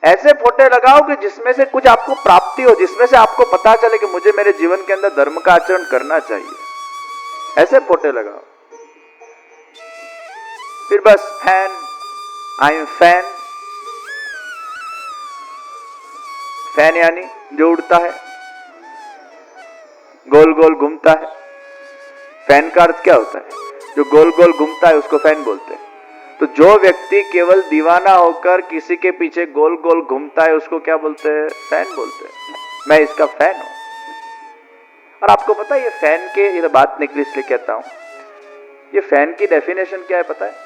ऐसे फोटो लगाओ कि जिसमें से कुछ आपको प्राप्ति हो, जिसमें से आपको पता चले कि मुझे मेरे जीवन के अंदर धर्म का आचरण करना चाहिए। ऐसे फोटो लगाओ। फिर बस fan, I am fan, fan यानी जो उड़ता है, गोल गोल घूमता है। फैन का अर्थ क्या होता है? जो गोल गोल घूमता है उसको फैन बोलते हैं। तो जो व्यक्ति केवल दीवाना होकर किसी के पीछे गोल गोल घूमता है उसको क्या बोलते हैं? फैन बोलते हैं। मैं इसका फैन हूं। और आपको पता है ये फैन के, ये बात निकली इसलिए कहता हूं, ये फैन की डेफिनेशन क्या है पता है?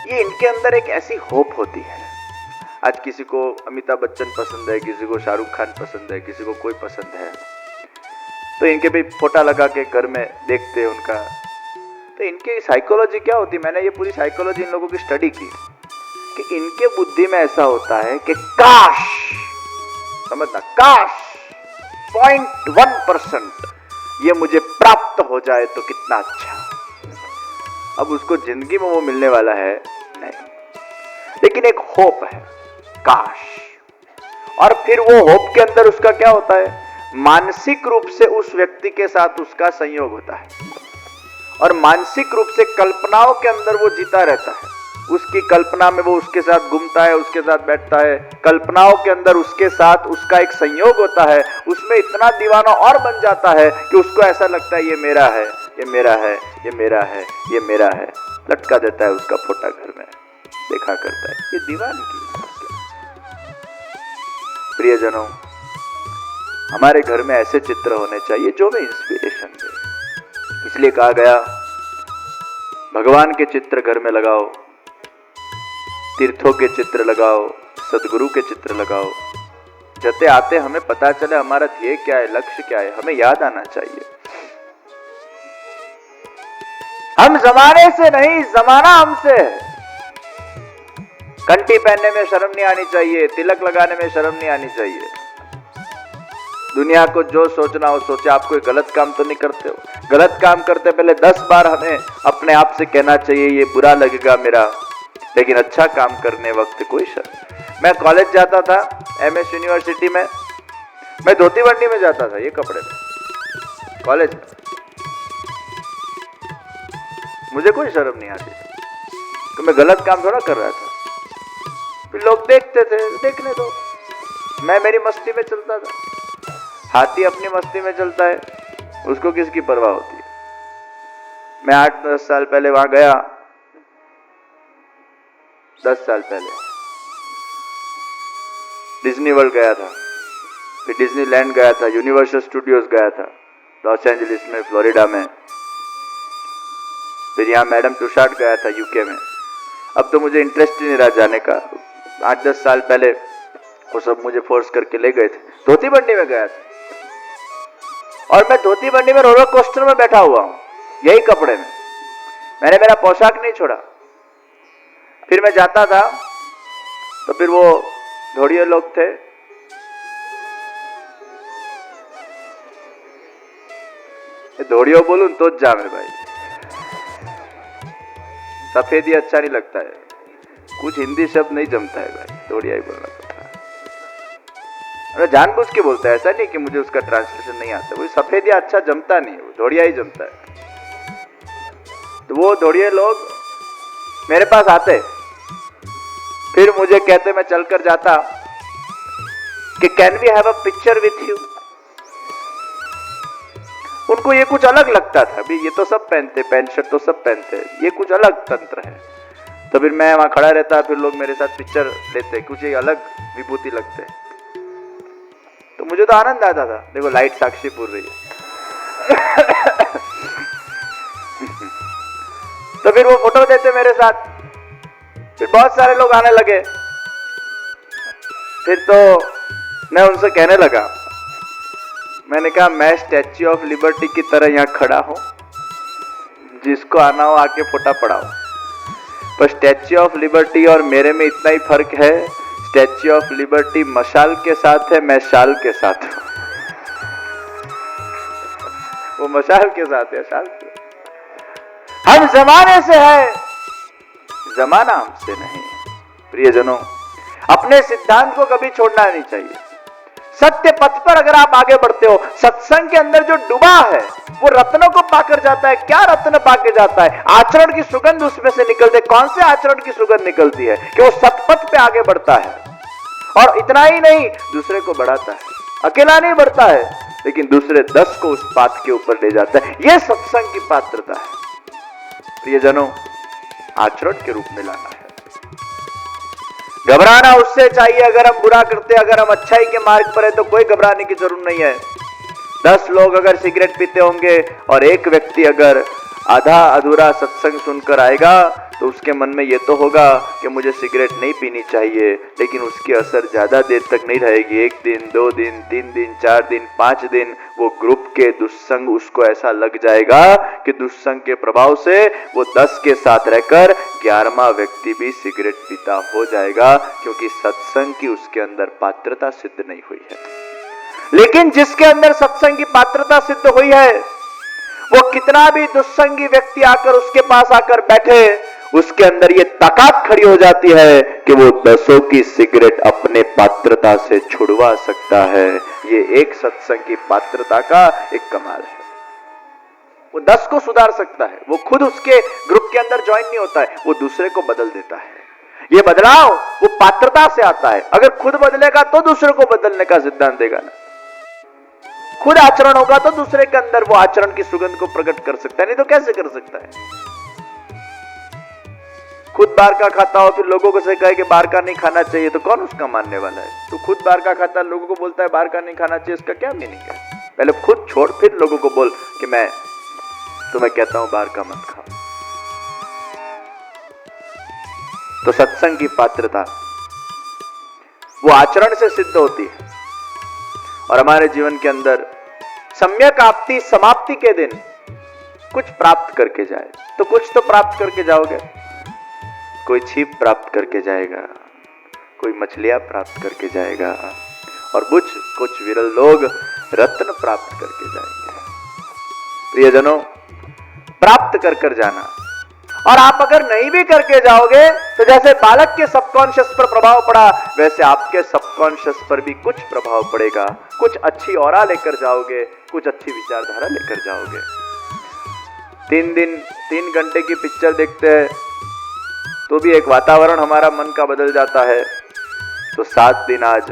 ये इनके अंदर एक ऐसी होप होती है। आज किसी को अमिताभ बच्चन पसंद है, किसी को शाहरुख खान पसंद है, किसी को कोई पसंद है, तो इनके भी फोटा लगा के घर में देखते हैं उनका। तो इनकी साइकोलॉजी क्या होती है? मैंने ये पूरी साइकोलॉजी इन लोगों की स्टडी की कि इनके बुद्धि में ऐसा होता है कि काश, समझना, काश 0.1% ये मुझे प्राप्त हो जाए तो कितना अच्छा। अब उसको जिंदगी में वो मिलने वाला है नहीं, लेकिन एक होप है, काश। और फिर वो होप के अंदर उसका क्या होता है? मानसिक रूप से उस व्यक्ति के साथ उसका संयोग होता है, और मानसिक रूप से कल्पनाओं के अंदर वो जीता रहता है। उसकी कल्पना में वो उसके साथ घूमता है, उसके साथ बैठता है, कल्पनाओं के अंदर उसके साथ उसका एक संयोग होता है। उसमें इतना दीवाना और बन जाता है कि उसको ऐसा लगता है ये मेरा है, ये मेरा है, ये मेरा है, ये मेरा है। लटका देता है उसका फोटा घर में, देखा करता है। ये दीवानगी। प्रियजनों, हमारे घर में ऐसे चित्र होने चाहिए जो हमें इंस्पिरेशन दे। इसलिए कहा गया भगवान के चित्र घर में लगाओ, तीर्थों के चित्र लगाओ, सदगुरु के चित्र लगाओ। जते आते हमें पता चले हमारा ध्येय क्या है, लक्ष्य क्या है, हमें याद आना चाहिए। हम जमाने से नहीं, जमाना हमसे है। कंठी पहनने में शर्म नहीं आनी चाहिए, तिलक लगाने में शर्म नहीं आनी चाहिए। दुनिया को जो सोचना हो सोचे, आप कोई गलत काम तो नहीं करते हो। गलत काम करते पहले 10 बार हमें अपने आप से कहना चाहिए ये बुरा लगेगा मेरा, लेकिन अच्छा काम करने वक्त कोई शर्म। मैं कॉलेज जाता था, एमएस यूनिवर्सिटी में, मैं धोती बंडी में जाता था, ये कपड़े में कॉलेज में, मुझे कोई शर्म नहीं आती तो मैं गलत काम थोड़ा कर रहा था। फिर लोग देखते थे, देखने दो, मैं मेरी मस्ती में चलता था। हाथी अपनी मस्ती में चलता है, उसको किसकी परवाह होती है। मैं 8-10 साल पहले वहां गया, 10 साल पहले डिज्नी वर्ल्ड गया था, फिर डिज्नीलैंड गया था, यूनिवर्सल स्टूडियोज गया था लॉस एंजलिस में, फ्लोरिडा में, फिर यहाँ मैडम तुषार गया था यूके में। अब तो मुझे इंटरेस्ट ही नहीं रहा जाने का। 8-10 साल पहले वो सब मुझे फोर्स करके ले गए थे। धोती बंडी में गया था, और मैं धोती बंडी में रोलर कोस्टर में बैठा हुआ हूं, यही कपड़े में। मैंने मेरा पोशाक नहीं छोड़ा। फिर मैं जाता था तो फिर वो धोड़िए लोग थे, धोड़ियों बोलूं तो जा मेरे भाई, सफेद ही अच्छा नहीं लगता है, कुछ हिंदी शब्द नहीं जमता है भाई, धोड़िया ही बोलना पड़ता है। अरे जानबूझ के बोलता है, ऐसा नहीं कि मुझे उसका ट्रांसलेशन नहीं आता, वो सफेद या अच्छा जमता नहीं है, वो धोड़िया ही जमता है। तो वो धोड़िए लोग मेरे पास आते, फिर मुझे कहते, मैं चलकर जाता कि can we have a picture with you. उनको ये कुछ अलग लगता था, अभी ये तो सब पहनते, पैंट शर्ट तो सब पहनते, ये कुछ अलग तंत्र है। तो फिर मैं वहां खड़ा रहता, फिर लोग मेरे साथ पिक्चर लेते, कुछ एक अलग विभूति लगते, तो मुझे तो आनंद आता था। देखो लाइट साक्षी पूर रही है। तो फिर वो फोटो देते मेरे साथ, फिर बहुत सारे लोग आने लगे। फिर तो मैं उनसे कहने लगा, मैंने कहा मैं स्टैच्यू ऑफ लिबर्टी की तरह यहाँ खड़ा हूं, जिसको आना हो आके फोटा पड़ाओ। पर स्टैच्यू ऑफ लिबर्टी और मेरे में इतना ही फर्क है, स्टैच्यू ऑफ लिबर्टी मशाल के साथ है, मैं शाल के साथ हूं। वो मशाल के साथ है, शाल के। हम जमाने से है, जमाना हमसे नहीं। प्रियजनों, अपने सिद्धांत को कभी छोड़ना नहीं चाहिए। सत्य पथ पर अगर आप आगे बढ़ते हो, सत्संग के अंदर जो डूबा है वो रत्नों को पाकर जाता है। क्या रत्न पाके जाता है? आचरण की सुगंध उसमें से निकलते। कौन से आचरण की सुगंध निकलती है? कि वो सतपथ पे आगे बढ़ता है, और इतना ही नहीं, दूसरे को बढ़ाता है। अकेला नहीं बढ़ता है, लेकिन दूसरे 10 को उस पाथ के ऊपर ले जाता है। यह सत्संग की पात्रता है। प्रियजनों, आचरण के रूप में लाना है। घबराना उससे चाहिए अगर हम बुरा करते, अगर हम अच्छाई के मार्ग पर है तो कोई घबराने की जरूरत नहीं है। 10 लोग अगर सिगरेट पीते होंगे और एक व्यक्ति अगर आधा अधूरा सत्संग सुनकर आएगा तो उसके मन में यह तो होगा कि मुझे सिगरेट नहीं पीनी चाहिए, लेकिन उसकी असर ज्यादा देर तक नहीं रहेगी। 1 दिन, 2 दिन, 3 दिन, 4 दिन, 5 दिन वो ग्रुप के दुस्संग उसको ऐसा लग जाएगा कि दुस्संग के प्रभाव से वो 10 के साथ रहकर 11वां व्यक्ति भी सिगरेट पीता हो जाएगा, क्योंकि सत्संग की उसके अंदर पात्रता सिद्ध नहीं हुई है। लेकिन जिसके अंदर सत्संग की पात्रता सिद्ध हुई है, वो कितना भी दुस्संगी व्यक्ति आकर उसके पास आकर बैठे, उसके अंदर ये ताकत खड़ी हो जाती है कि वो 10 की सिगरेट अपने पात्रता से छुड़वा सकता है। ये एक सत्संग की पात्रता का एक कमाल है। वो 10 को सुधार सकता है। वो खुद उसके ग्रुप के अंदर ज्वाइन नहीं होता है, वो दूसरे को बदल देता है। ये बदलाव वो पात्रता से आता है। अगर खुद बदलेगा तो दूसरे को बदलने का सिद्धांत देगा ना। खुद आचरण होगा तो दूसरे के अंदर वो आचरण की सुगंध को प्रकट कर सकता है, नहीं तो कैसे कर सकता है? खुद बाहर का खाता हो, फिर लोगों को से कहे कि बाहर का नहीं खाना चाहिए, तो कौन उसका मानने वाला है? तो खुद बाहर का खाता है, लोगों को बोलता है बाहर का नहीं खाना चाहिए, इसका क्या मीनिंग है? पहले खुद छोड़, फिर लोगों को बोल कि मैं तुम्हें कहता हूं बाहर का मत खाओ। तो सत्संग की पात्रता वो आचरण से सिद्ध होती है। और हमारे जीवन के अंदर सम्यक आपती समाप्ति के दिन कुछ प्राप्त करके जाए, तो कुछ तो प्राप्त करके जाओगे। कोई छिप प्राप्त करके जाएगा, कोई मछलियां प्राप्त करके जाएगा, और कुछ विरल लोग रत्न प्राप्त करके जाएंगे। प्रियजनों, प्राप्त कर जाना। और आप अगर नहीं भी करके जाओगे तो जैसे बालक के सबकॉन्शियस पर प्रभाव पड़ा, वैसे आपके सबकॉन्शियस पर भी कुछ प्रभाव पड़ेगा। कुछ अच्छी ऑरा लेकर जाओगे, कुछ अच्छी विचारधारा लेकर जाओगे। 3 घंटे की पिक्चर देखते हैं तो भी एक वातावरण हमारा मन का बदल जाता है। तो 7 दिन आज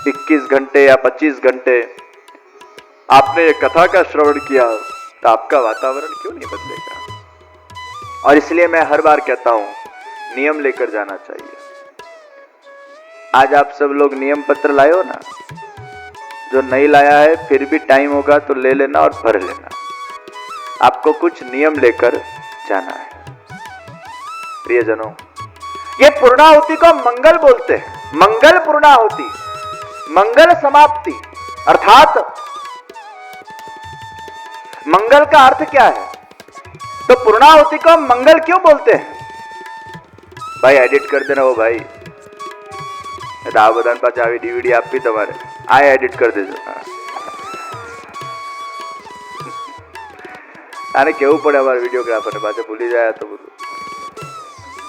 21 घंटे या 25 घंटे आपने एक कथा का श्रवण किया, तो आपका वातावरण क्यों नहीं बदलेगा? और इसलिए मैं हर बार कहता हूं, नियम लेकर जाना चाहिए। आज आप सब लोग नियम पत्र लाए हो ना? जो नहीं लाया है फिर भी टाइम होगा तो ले लेना और भर लेना। आपको कुछ नियम लेकर जाना है। प्रियजनों, ये पूर्णाहुति को मंगल बोलते हैं। मंगल पूर्णाहुति, मंगल समाप्ति। अर्थात मंगल का अर्थ क्या है? तो पूर्णाहुति को मंगल क्यों बोलते हैं? भाई एडिट कर देना वो भाई, बदन पाचावी डीवीडी आप भी तुम्हारे आए एडिट कर देજો। आने केवू पड़े અમારા વિડિયોગ્રાફરને, પાછા ભૂલી જાય તો બધું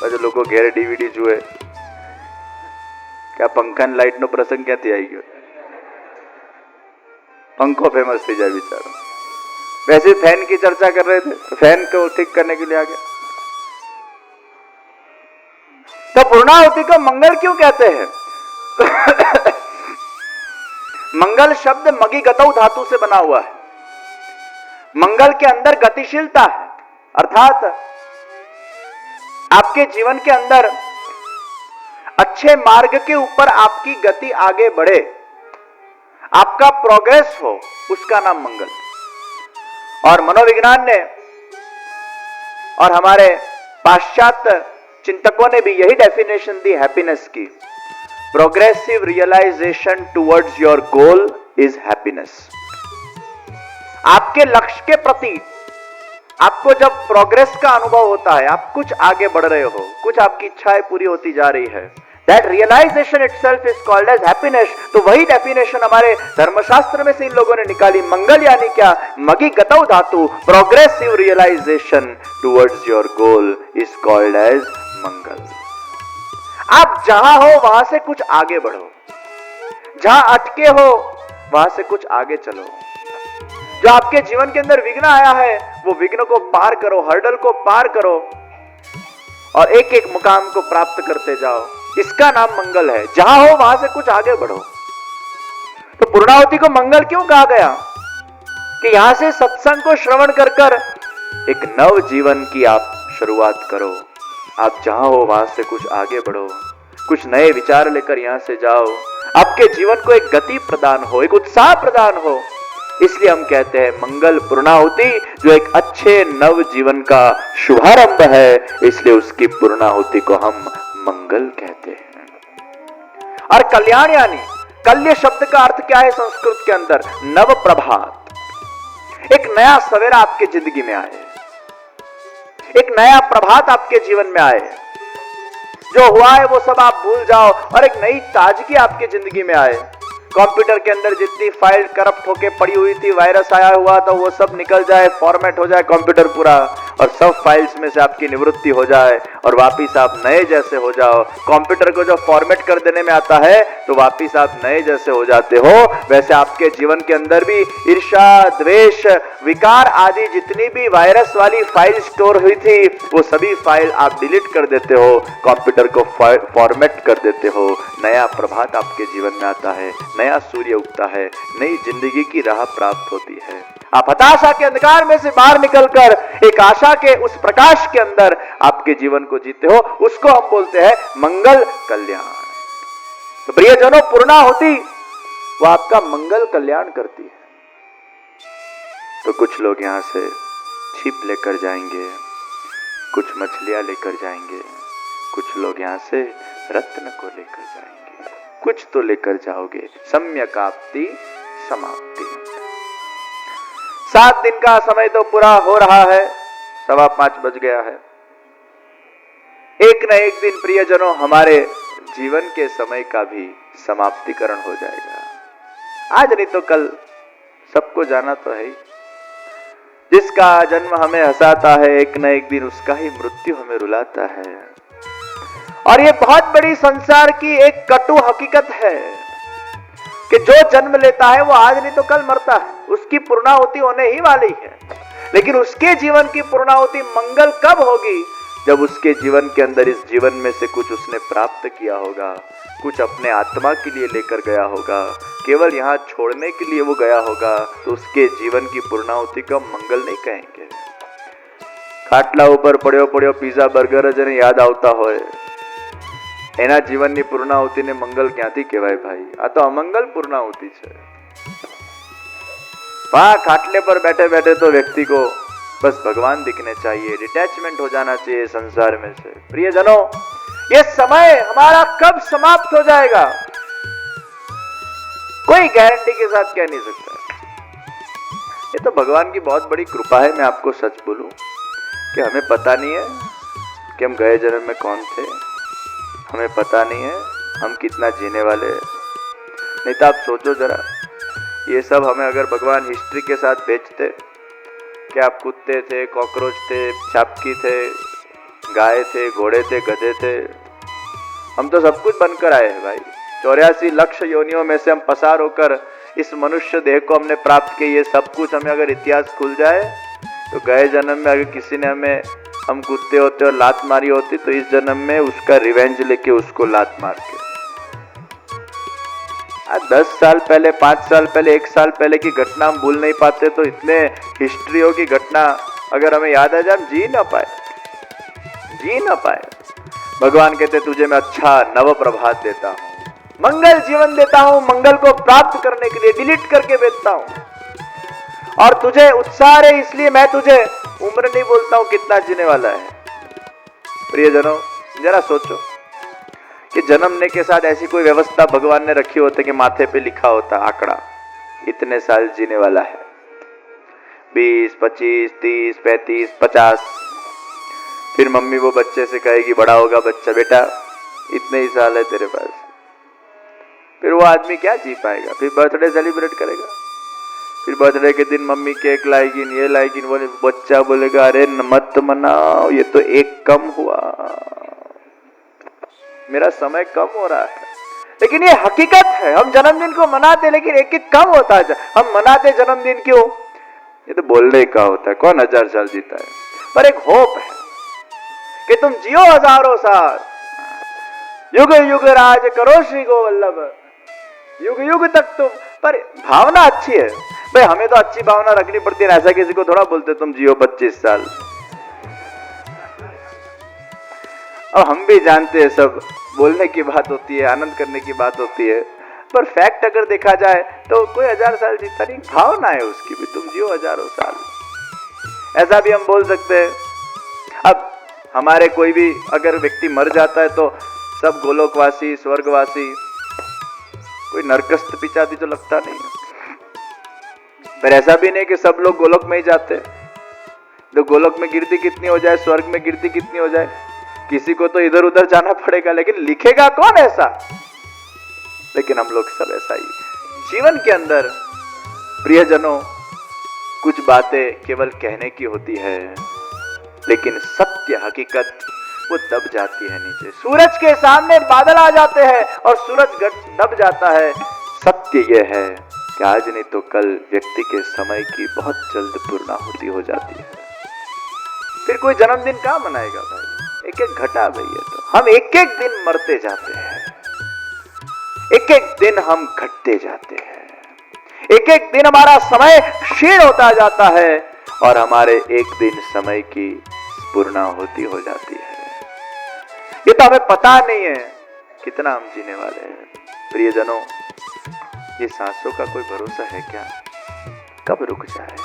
પાછા લોકો ઘેરે ડીવીડી જુએ કે આ પંખા ને લાઈટ નો પ્રસંગ ક્યાંથી આવી ગયો? पंखो फेमस थी जाए बेचारा। वैसे फैन की चर्चा कर रहे थे तो फैन को ठीक करने के लिए आ गया। तो पूर्णाहुति को मंगल क्यों कहते हैं? मंगल शब्द मगी गतौ धातु से बना हुआ है। मंगल के अंदर गतिशीलता है, अर्थात आपके जीवन के अंदर अच्छे मार्ग के ऊपर आपकी गति आगे बढ़े, आपका प्रोग्रेस हो, उसका नाम मंगल। और मनोविज्ञान ने और हमारे पाश्चात्य चिंतकों ने भी यही डेफिनेशन दी हैप्पीनेस की। Progressive realisation towards your goal is happiness. आपके लक्ष्य के प्रति आपको जब प्रोग्रेस का अनुभव होता है, आप कुछ आगे बढ़ रहे हो, कुछ आपकी इच्छाएं पूरी होती जा रही है, that realisation itself is called as happiness. तो वही डेफिनेशन हमारे धर्मशास्त्र में से इन लोगों ने निकाली। मंगल यानी क्या? मगी गतौ धातु, progressive realisation towards your goal is called as मंगल। आप जहां हो वहां से कुछ आगे बढ़ो, जहां अटके हो वहां से कुछ आगे चलो। जो आपके जीवन के अंदर विघ्न आया है वो विघ्न को पार करो, हर्डल को पार करो और एक एक मुकाम को प्राप्त करते जाओ। इसका नाम मंगल है। जहां हो वहां से कुछ आगे बढ़ो। तो पूर्णाहुति को मंगल क्यों कहा गया? कि यहां से सत्संग को श्रवण कर कर एक नव जीवन की आप शुरुआत करो। आप जहां हो वहां से कुछ आगे बढ़ो, कुछ नए विचार लेकर यहां से जाओ। आपके जीवन को एक गति प्रदान हो, एक उत्साह प्रदान हो। इसलिए हम कहते हैं मंगल पूर्णाहुति, जो एक अच्छे नव जीवन का शुभारंभ है, इसलिए उसकी पूर्णाहुति को हम मंगल कहते हैं। और कल्याण यानी, कल्य शब्द का अर्थ क्या है संस्कृत के अंदर? नव प्रभात। एक नया सवेरा आपके जिंदगी में आए, एक नया प्रभात आपके जीवन में आए। जो हुआ है वो सब आप भूल जाओ और एक नई ताजगी आपकी जिंदगी में आए। कंप्यूटर के अंदर जितनी फाइल करप्ट होके पड़ी हुई थी, वायरस आया हुआ था, वो सब निकल जाए, फॉर्मेट हो जाए कंप्यूटर पूरा, और सब फाइल्स में से आपकी निवृत्ति हो जाए और वापिस आप नए जैसे हो जाओ। कंप्यूटर को जो फॉर्मेट कर देने में आता है तो वापिस आप नए जैसे हो जाते हो। वैसे आपके जीवन के अंदर भी ईर्ष्या, द्वेष, विकार आदि जितनी भी वायरस वाली फाइल स्टोर हुई थी, वो सभी फाइल आप डिलीट कर देते हो, कंप्यूटर को फॉर्मेट कर देते हो। नया प्रभात आपके जीवन में आता है, नया सूर्य उगता है, नई जिंदगी की राह प्राप्त होती है। आप हताशा के अंधकार में से बाहर निकलकर एक आशा के उस प्रकाश के अंदर आपके जीवन को जीते हो। उसको हम बोलते हैं मंगल कल्याण। तो प्रियजनों, पूर्णाहुति वो आपका मंगल कल्याण करती है। तो कुछ लोग यहां से छिप लेकर जाएंगे, कुछ मछलियां लेकर जाएंगे, कुछ लोग यहां से रत्न को लेकर जाएंगे, कुछ तो लेकर जाओगे। सम्यकाप्ति समाप्ति। 7 दिन का समय तो पूरा हो रहा है, 5:15 बज गया है। एक न एक दिन प्रियजनों हमारे जीवन के समय का भी समाप्तिकरण हो जाएगा। आज नहीं तो कल सबको जाना तो है ही। जिसका जन्म हमें हंसाता है, एक न एक दिन उसका ही मृत्यु हमें रुलाता है। और ये बहुत बड़ी संसार की एक कटु हकीकत है कि जो जन्म लेता है वो आज नहीं तो कल मरता है। उसकी पूर्णाहुति होने ही वाली है, लेकिन उसके जीवन की पूर्णाहुति मंगल कब होगी? जब उसके जीवन के अंदर इस जीवन में से कुछ उसने प्राप्त किया होगा, कुछ अपने आत्मा के लिए लेकर गया होगा, केवल यहाँ छोड़ने के लिए वो गया होगा, तो उसके जीवन की पूर्णाहुति को मंगल नहीं कहेंगे। खाटला ऊपर पड़ो पड़ो पिज्जा बर्गर जने याद आवता होय, एना जीवननी पूर्णाहुतिने मंगल क्यांथी कहेवाय भाई? आ तो अमंगल पूर्णाहुति छे। वहां खाटले पर बैठे बैठे तो व्यक्ति को बस भगवान दिखने चाहिए, डिटैचमेंट हो जाना चाहिए संसार में से। प्रियजनों, ये समय हमारा कब समाप्त हो जाएगा कोई गारंटी के साथ कह नहीं सकता। ये तो भगवान की बहुत बड़ी कृपा है। मैं आपको सच बोलूं कि हमें पता नहीं है कि हम गए जन्म में कौन थे, हमें पता नहीं है हम कितना जीने वाले हैं। नहीं तो आप सोचो जरा, ये सब हमें अगर भगवान हिस्ट्री के साथ बेचते कि आप कुत्ते थे, कॉकरोच थे, चापकी थे, गाय थे, घोड़े थे, गधे थे, हम तो सब कुछ बनकर आए हैं भाई। 84 लाख योनियों में से हम पसार होकर इस मनुष्य देह को हमने प्राप्त किया। ये सब कुछ हमें अगर इतिहास खुल जाए तो गए जन्म में अगर किसी ने हमें, हम कुत्ते होते और लात मारी होती, तो इस जन्म में उसका रिवेंज लेके उसको लात मार के 10 साल पहले, 5 साल पहले, 1 साल पहले की घटना हम भूल नहीं पाते, तो इतने हिस्ट्रियों की घटना अगर हमें याद आ जाए, हम जी ना पाए। भगवान कहते तुझे मैं अच्छा नव प्रभात देता हूं, मंगल जीवन देता हूं, मंगल को प्राप्त करने के लिए डिलीट करके बेचता हूं। और तुझे उत्साह है, इसलिए मैं तुझे उम्र नहीं बोलता हूं कितना जीने वाला है। प्रियजनों, जरा सोचो कि जन्मने के साथ ऐसी कोई व्यवस्था भगवान ने रखी होती कि माथे पे लिखा होता आंकड़ा, इतने साल जीने वाला है, 20, 25, 30, 35, 50। फिर मम्मी वो बच्चे से कहेगी, बड़ा होगा बच्चा, बेटा इतने ही साल है तेरे पास। फिर वो आदमी क्या जी पाएगा? फिर बर्थडे सेलिब्रेट करेगा, फिर बर्थडे के दिन मम्मी केक लाएगी, ये लाएगी, वो बच्चा बोलेगा अरे मत मनाओ, ये तो एक कम हुआ। मेरा समय कम हो रहा है। लेकिन ये हकीकत है, हम जन्मदिन को मनाते लेकिन एक एक कम होता है। हम मनाते जन्मदिन क्यों? ये तो बोलने का होता है, कौन 1000 साल जीता है, पर एक होप है कि तुम जियो हजारों साल, युग युग राज करो श्री गोवल्लभ, युग युग तक तुम। पर भावना अच्छी है भाई, हमें तो अच्छी भावना रखनी पड़ती है, ऐसा किसी को थोड़ा बोलते तुम जियो 25 साल। और हम भी जानते हैं सब बोलने की बात होती है, आनंद करने की बात होती है, पर फैक्ट अगर देखा जाए तो कोई 1000 साल जीता नहीं, भावना है उसकी भी, तुम जियो हजारों साल, ऐसा भी हम बोल सकते हैं। अब हमारे कोई भी अगर व्यक्ति मर जाता है तो सब गोलोकवासी, स्वर्गवासी, कोई नरकस्त पिचाती तो लगता नहीं है। पर ऐसा भी नहीं कि सब लोग गोलोक में ही जाते, तो गोलोक में गिरती कितनी हो जाए, स्वर्ग में गिरती कितनी हो जाए, किसी को तो इधर उधर जाना पड़ेगा, लेकिन लिखेगा कौन ऐसा? लेकिन हम लोग सब ऐसा ही। जीवन के अंदर प्रियजनों, कुछ बातें केवल कहने की होती है, लेकिन सत्य हकीकत वो दब जाती है नीचे। सूरज के सामने बादल आ जाते हैं और सूरज दब जाता है। सत्य यह है कि आज नहीं तो कल व्यक्ति के समय की बहुत जल्द पूर्णाहुति हो जाती है। फिर कोई जन्मदिन कहाँ मनाएगा भाई? एक एक घटा भाई है, तो हम एक एक दिन मरते जाते हैं, एक एक दिन हम घटते जाते हैं, एक एक दिन हमारा समय क्षीण होता जाता है और हमारे एक दिन समय की पूर्णाहुति हो जाती है। ये तो हमें पता नहीं है कितना हम जीने वाले हैं। प्रियजनों, ये सांसों का कोई भरोसा है क्या? कब रुक जाए?